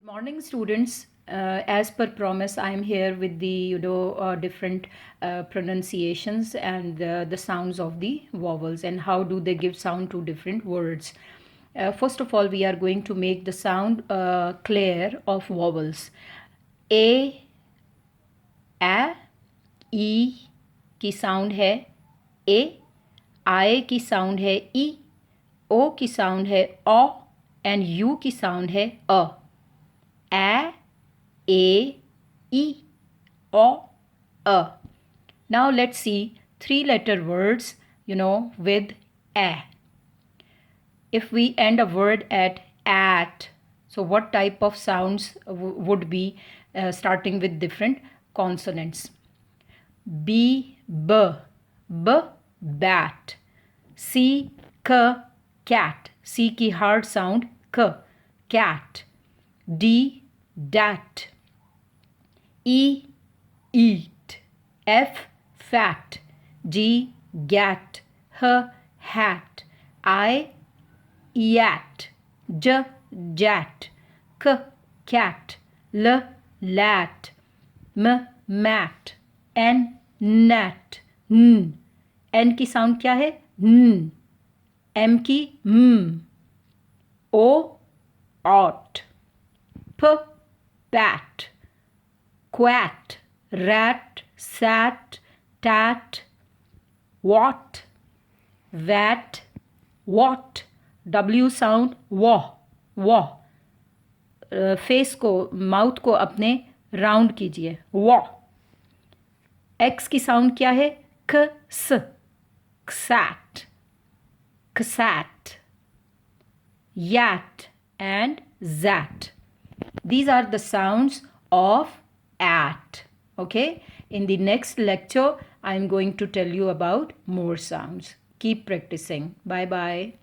Morning, students. As per promise, I am here with the different pronunciations and the sounds of the vowels and how do they give sound to different words. First of all, we are going to make the sound clear of vowels. A, ई की sound है ए, आए की sound है ई, ओ की sound है ओ and you की sound है अ. A, O, A. Now let's see 3-letter words, with A. If we end a word at, so what type of sounds would be starting with different consonants? B, B, B, bat. C, K, cat. C की hard sound K, cat. D, dat. E, eat. F, fat. G, gat. H, hat. I, yat. J, jat. K, cat. L, lat. M, mat. N, nat. N. N की sound क्या है? न. M की m. O, ought. P, pat. Quat, rat, sat, tat. What, vat, what. W sound वो. Face को, mouth को अपने round कीजिए. वो. एक्स की साउंड क्या है? क, स. Ksat, ksat, yat and zat. These are the sounds of at. Okay. In the next lecture, I am going to tell you about more sounds. Keep practicing. Bye bye.